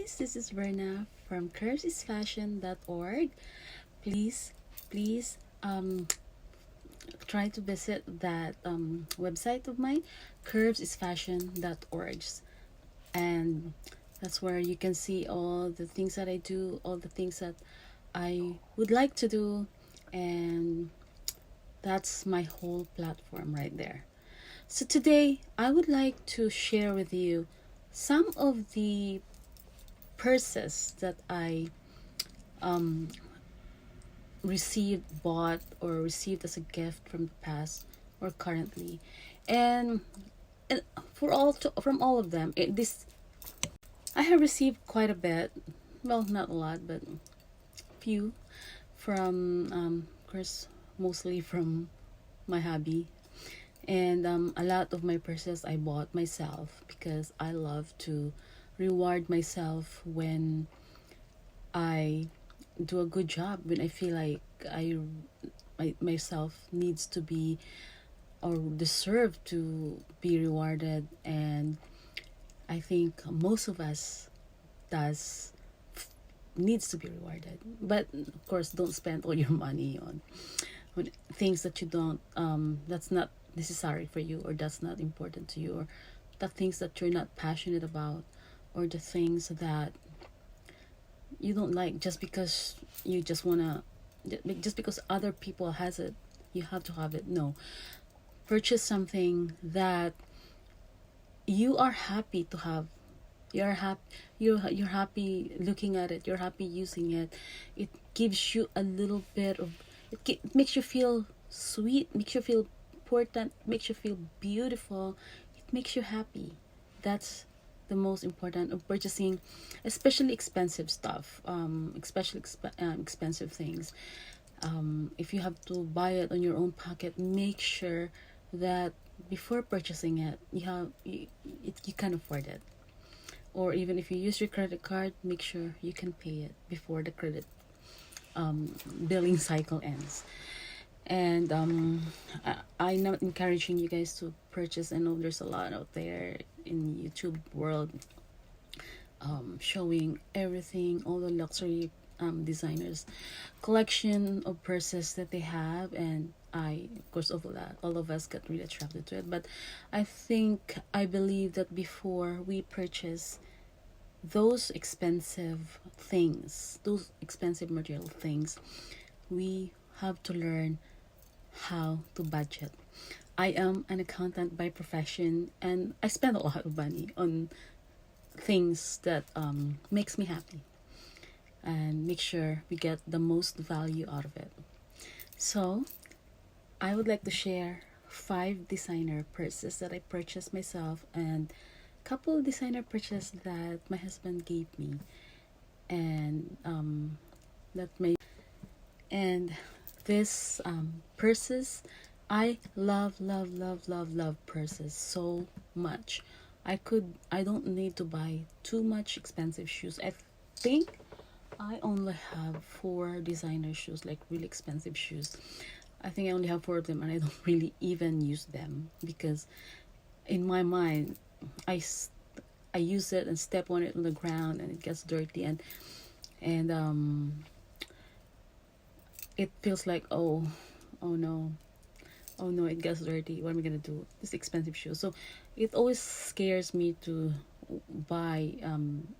guys, this is Verna from curvesisfashion.org. Please try to visit that website of mine, curvesisfashion.org, and that's where you can see all the things that I do, all the things that I would like to do, and that's my whole platform right there. So today I would like to share with you some of the purses that I bought or received as a gift from the past or currently, and from all of them, I have received quite a bit. Well, not a lot, but few from of course, mostly from my hubby. And a lot of my purses I bought myself because I love to reward myself when I do a good job, when I feel like myself needs to be or deserve to be rewarded. And I think most of us does needs to be rewarded. But of course, don't spend all your money on things that you don't that's not necessary for you, or that's not important to you, or the things that you're not passionate about, or the things that you don't like just because you just because other people has it, you have to have it. No, purchase something that you are happy to have. You're happy looking at it, you're happy using it. It gives you a little bit of it makes you feel sweet, makes you feel important, makes you feel beautiful. It makes you happy. That's the most important of purchasing, especially expensive stuff, expensive things. If you have to buy it on your own pocket, make sure that before purchasing it, you can afford it. Or even if you use your credit card, make sure you can pay it before the credit billing cycle ends. And I'm not encouraging you guys to purchase. I know there's a lot out there in YouTube world showing everything, all the luxury designers collection of purses that they have, and of course, all of us got really attracted to it. But I believe that before we purchase those expensive things, those expensive material things, we have to learn how to budget. I am an accountant by profession, and I spend a lot of money on things that makes me happy and make sure we get the most value out of it. So I would like to share 5 designer purses that I purchased myself, and couple designer purchases that my husband gave me, and this purses, I love purses so much. I don't need to buy too much expensive shoes. I think I only have 4 designer shoes, like really expensive shoes. I think I only have 4 of them, and I don't really even use them because in my mind I use it and step on it on the ground and it gets dirty, and it feels like oh no, it gets dirty, what am I gonna do, this expensive shoes. So it always scares me to buy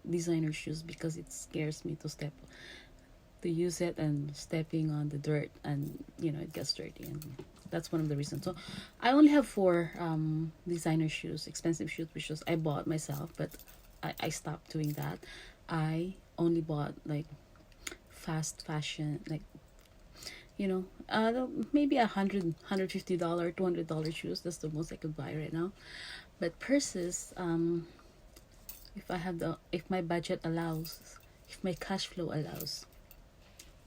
designer shoes because it scares me to use it and stepping on the dirt, and it gets dirty, and that's one of the reasons. So I only have 4 designer shoes, expensive shoes, which I bought myself, but I stopped doing that. I only bought like fast fashion, like maybe $150, $200 shoes. That's the most I could buy right now. But purses, if my budget allows, if my cash flow allows,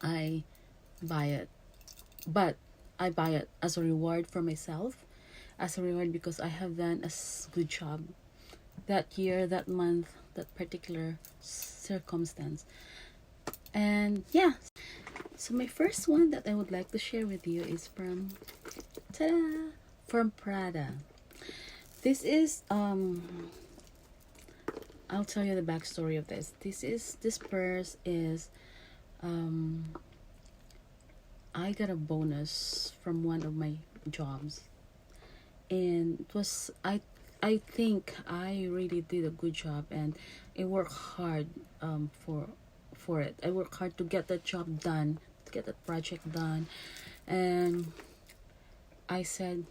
I buy it. But I buy it as a reward for myself, as a reward because I have done a good job that year, that month, that particular circumstance. And yeah, so my first one that I would like to share with you is from Prada. This is I'll tell you the backstory of this. This purse is I got a bonus from one of my jobs, and it was I think I really did a good job, and I worked hard for it. I worked hard to get that job done, to get that project done, and I said,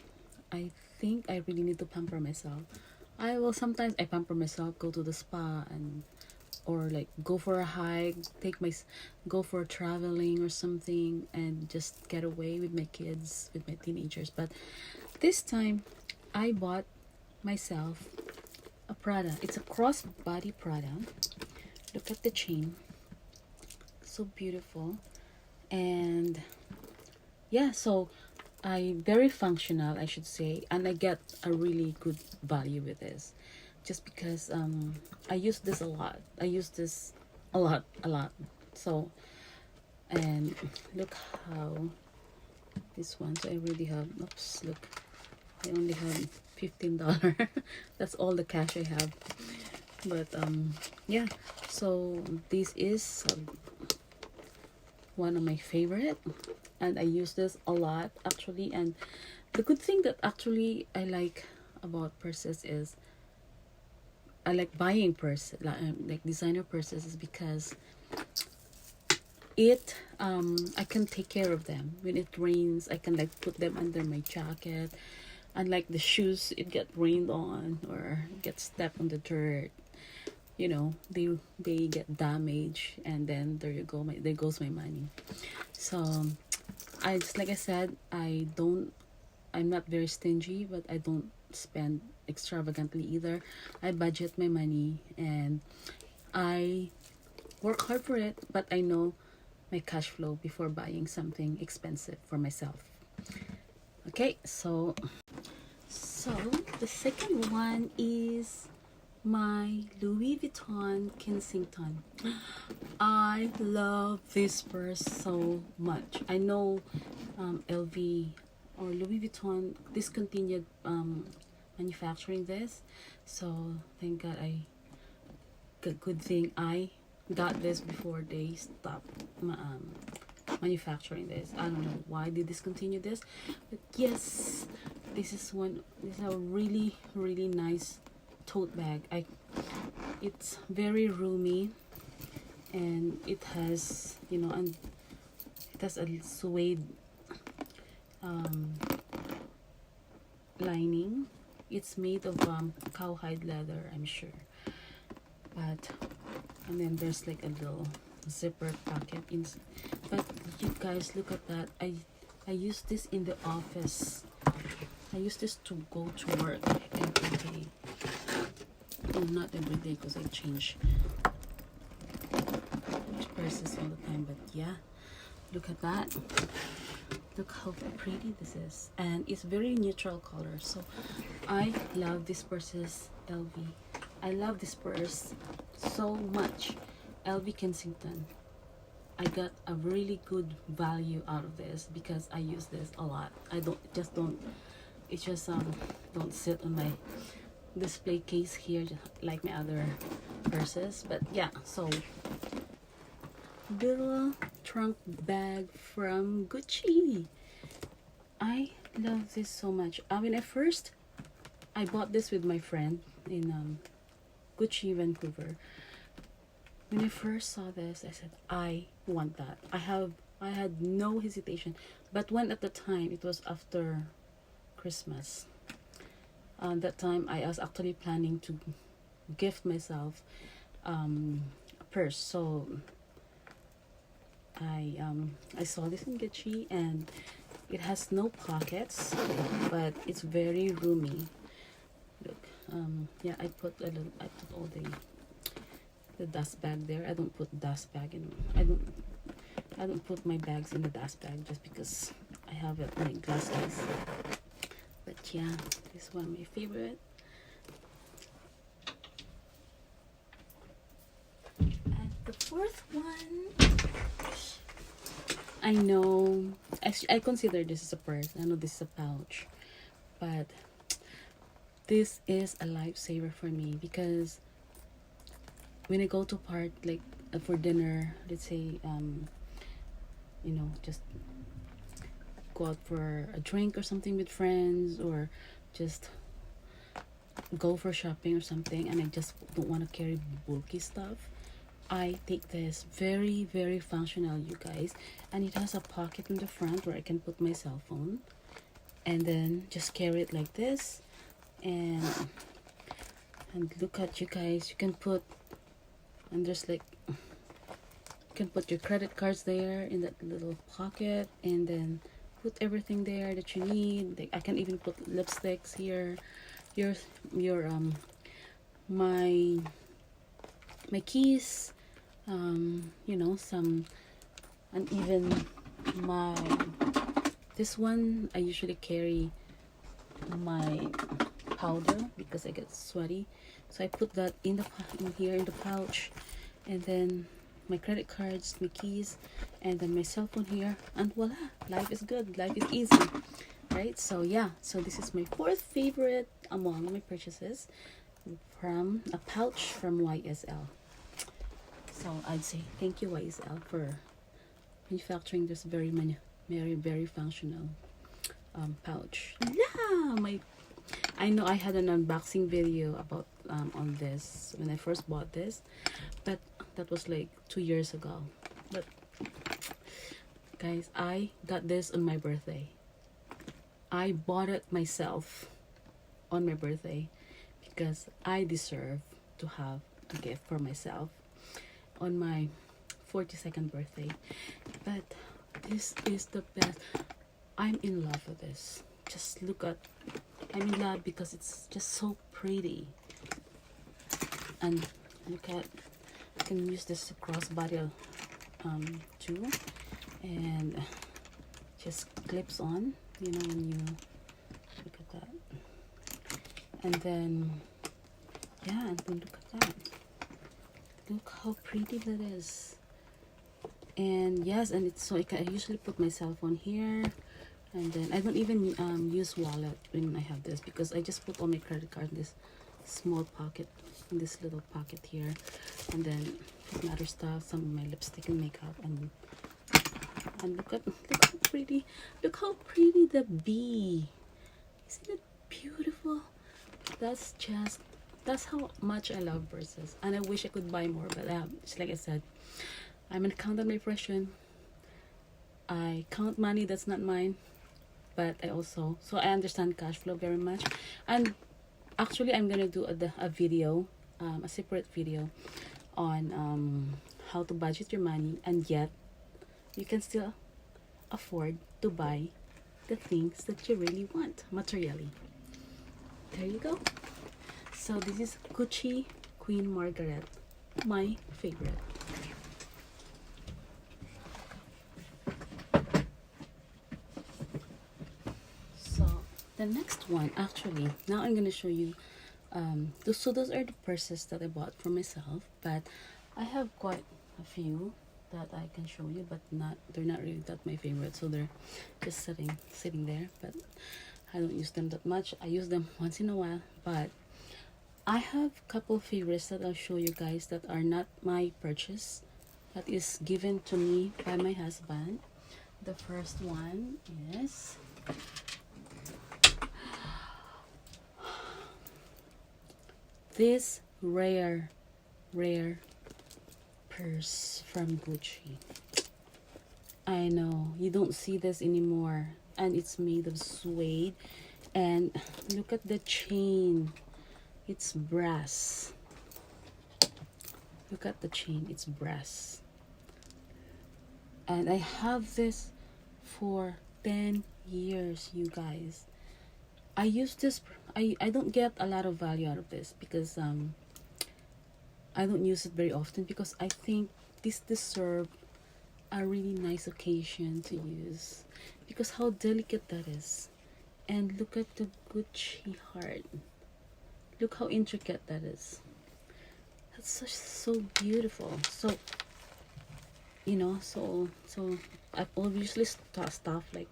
I think I really need to pamper myself. I will sometimes I pamper myself, go to the spa, and or like go for a hike, go for traveling or something, and just get away with my kids, with my teenagers. But this time I bought myself a Prada. It's a crossbody Prada. Look at the chain, so beautiful. And yeah, so I very functional, I should say, and I get a really good value with this, just because I use this a lot. I use this a lot. So, and look how this one. So I already have. Oops, look, I only have $15. That's all the cash I have. But yeah. So this is one of my favorite, and I use this a lot actually. And the good thing that actually I like about purses is I like buying purses, like designer purses, is because it I can take care of them. When it rains, I can like put them under my jacket. Unlike the shoes, it get rained on or get stepped on the dirt, you know, they get damaged, and then there you go, there goes my money. So I just, like I said, I'm not very stingy, but I don't spend extravagantly either. I budget my money, and I work hard for it, but I know my cash flow before buying something expensive for myself. Okay, so the second one is my Louis Vuitton Kensington. I love this purse so much. I know LV or Louis Vuitton discontinued manufacturing this, so thank God, good thing I got this before they stopped manufacturing this. I don't know why they discontinued this, but yes, this is a really nice tote bag. It's very roomy, and it has, you know, and it has a suede lining. It's made of cowhide leather, I'm sure. But and then there's like a little zipper pocket in. But you guys, look at that. I use this in the office. I use this to go to work every day. Oh, not every day, because I change purses all the time. But yeah, look at that. Look how pretty this is, and it's very neutral color. So I love this purses, LV. I love this purse so much. LV Kensington. I got a really good value out of this because I use this a lot. It just don't sit on my display case here like my other purses. But yeah, so little trunk bag from Gucci. I love this so much. When I bought this with my friend in Gucci, Vancouver. When I first saw this, I said, I want that. I had no hesitation. But when at the time, it was after Christmas. That time, I was actually planning to gift myself a purse. So I saw this in Gucci, and it has no pockets, but it's very roomy. Look, yeah, I put all the dust bag there. I don't put dust bag in. I don't put my bags in the dust bag just because I have it like glass case. But yeah, this is one of my favorite. And the fourth one, I know, I consider this as a purse. I know this is a pouch, but this is a lifesaver for me because when I go to part like for dinner, let's say just go out for a drink or something with friends, or just go for shopping or something, and I just don't want to carry bulky stuff, I take this. Very, very functional, you guys. And it has a pocket in the front where I can put my cell phone, and then just carry it like this. And look at, you guys, you can put, and there's like, you can put your credit cards there in that little pocket, and then put everything there that you need. Like, I can even put lipsticks here, your my keys, some, and even my, this one I usually carry my powder because I get sweaty, so I put that in here in the pouch, and then my credit cards, my keys, and then my cell phone here, and voila, life is good, life is easy, right? So yeah, so this is my fourth favorite among my purchases, from a pouch from YSL. So I'd say thank you, YSL, for manufacturing this very very functional pouch. Yeah, I know I had an unboxing video about on this when I first bought this, but that was like 2 years ago. But guys, I got this on my birthday. I bought it myself on my birthday because I deserve to have a gift for myself on my 42nd birthday. But this is the best. I'm in love with this. Just look at, I'm in love because it's just so pretty. And look at, you can use this crossbody too, and just clips on, when you look at that. And then yeah, and then look at that. Look how pretty that is. And yes, and it's so I usually put my cell phone here, and then I don't even use wallet when I have this, because I just put all my credit card in this small pocket, in this little pocket here, and then some other stuff, some of my lipstick and makeup, and look how pretty, look how pretty the bee. Isn't it beautiful? That's how much I love purses, and I wish I could buy more, but just like I said, I'm an accountant by profession. I count money that's not mine, but so I understand cash flow very much. And actually, I'm gonna do a video, a separate video on how to budget your money, and yet you can still afford to buy the things that you really want materially. There you go. So this is Gucci Queen Margaret, my favorite. So the next one, actually, now I'm gonna show you. Those are the purses that I bought for myself, but I have quite a few that I can show you, but they're not really that my favorite, so they're just sitting there, but I don't use them that much. I use them once in a while, but I have a couple favorites that I'll show you guys that are not my purchase, that is given to me by my husband. The first one is this rare purse from Gucci. I know you don't see this anymore, and it's made of suede, and look at the chain. It's brass. Look at the chain, it's brass. And I have this for 10 years, you guys. I use this, I don't get a lot of value out of this because I don't use it very often, because I think this deserves a really nice occasion to use, because how delicate that is. And look at the Gucci heart. Look how intricate that is. That's so beautiful. So so I obviously stuff like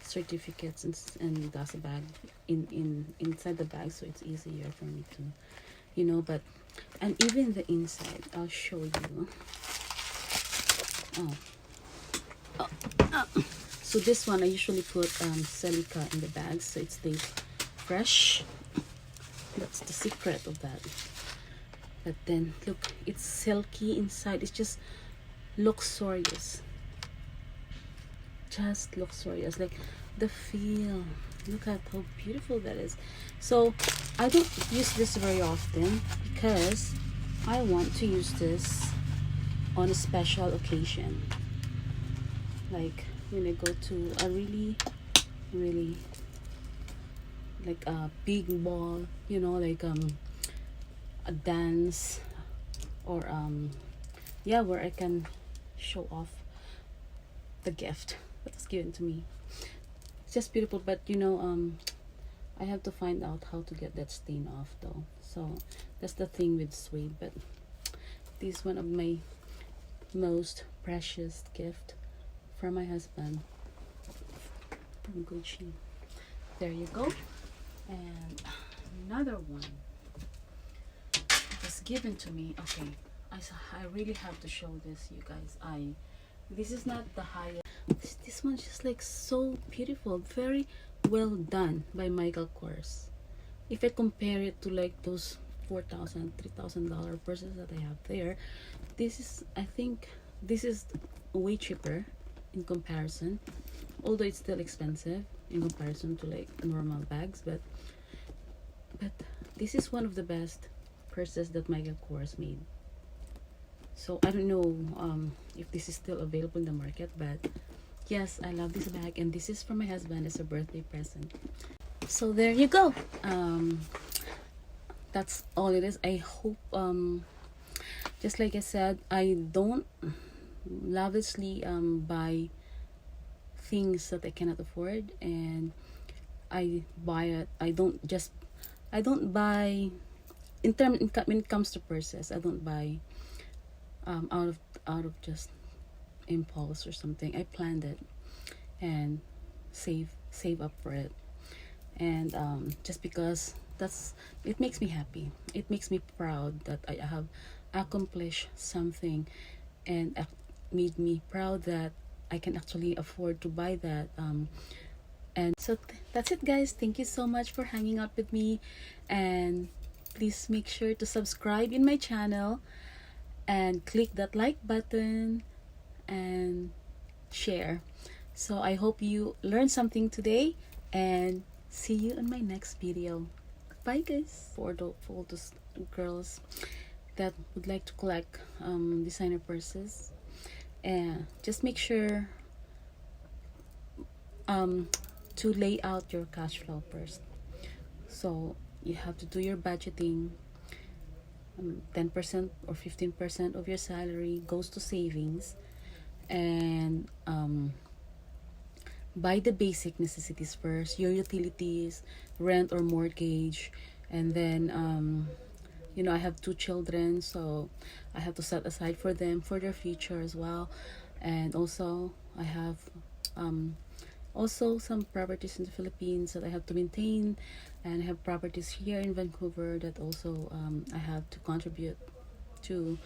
certificates and dust bag inside the bag, so it's easier for me to you know. But and even the inside, I'll show you. Oh, so this one I usually put silica in the bag so it stays fresh. That's the secret of that. But then look, it's silky inside. It's just luxurious, just luxurious. Like the feel, look at how beautiful that is. So I don't use this very often because I want to use this on a special occasion, like when I go to a really like a big ball, you know, like a dance, or yeah, where I can show off the gift that was given to me. It's just beautiful. But you know, I have to find out how to get that stain off though. So that's the thing with suede. But this is one of my most precious gift from my husband, from Gucci. There you go. And another one was given to me. Okay, I really have to show this, you guys. This is not the highest. This one's just like so beautiful, very well done by Michael Kors. If I compare it to like those $4,000, $3,000 purses that I have there, this is, I think this is way cheaper in comparison, although it's still expensive in comparison to like normal bags. But this is one of the best purses that Michael Kors made. So I don't know if this is still available in the market, but yes, I love this bag, and this is for my husband as a birthday present. So there you go. That's all it is. I hope just like I said, I don't lavishly buy things that I cannot afford, and I buy it. I don't buy when it comes to purses. I don't buy out of just impulse or something. I planned it and save up for it, and just because it makes me happy. It makes me proud that I have accomplished something, and made me proud that I can actually afford to buy that. And so that's it, guys. Thank you so much for hanging out with me, and please make sure to subscribe in my channel and click that like button and share. So I hope you learned something today, and see you in my next video. Bye, guys. For those girls that would like to collect designer purses, and just make sure to lay out your cash flow first. So you have to do your budgeting. 10% or 15% of your salary goes to savings, and buy the basic necessities first, your utilities, rent or mortgage. And then you know, I have 2 children, so I have to set aside for them, for their future as well. And also I have also some properties in the Philippines that I have to maintain, and I have properties here in Vancouver that also I have to contribute to,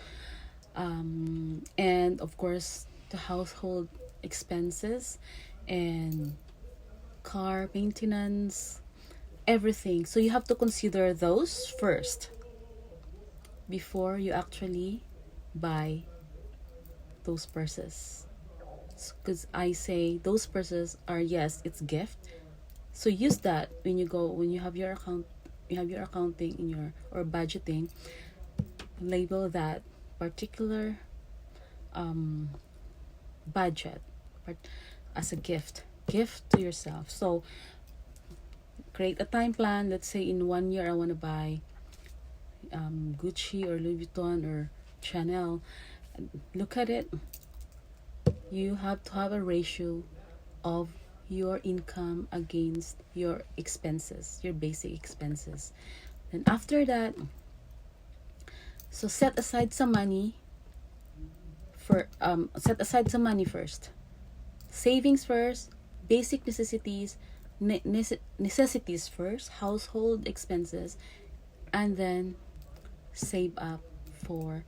and of course the household expenses and car maintenance, everything. So you have to consider those first before you actually buy those purses. Because I say those purses are, yes, it's gift, so use that when you have your accounting in your, or budgeting, label that particular budget as a gift to yourself. So create a time plan. Let's say in 1 year I want to buy Gucci or Louis Vuitton or Chanel. Look at it. You have to have a ratio of your income against your expenses, your basic expenses. Then after that, so set aside some money first. Savings first, basic necessities, necessities first, household expenses, and then save up for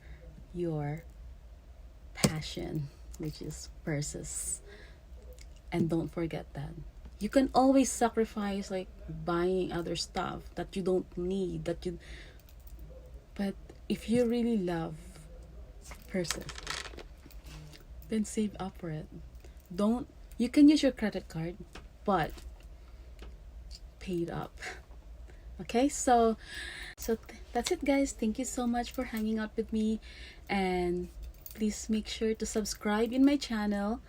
your passion, which is purses. And don't forget that you can always sacrifice like buying other stuff that you don't need, but if you really love purses, then save up for it. Don't You can use your credit card, but pay it up. Okay, that's it, guys. Thank you so much for hanging out with me, and please make sure to subscribe in my channel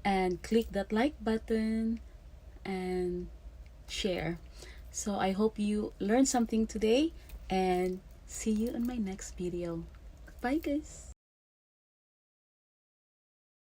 and click that like button and share. So I hope you learned something today, and see you in my next video. Bye, guys.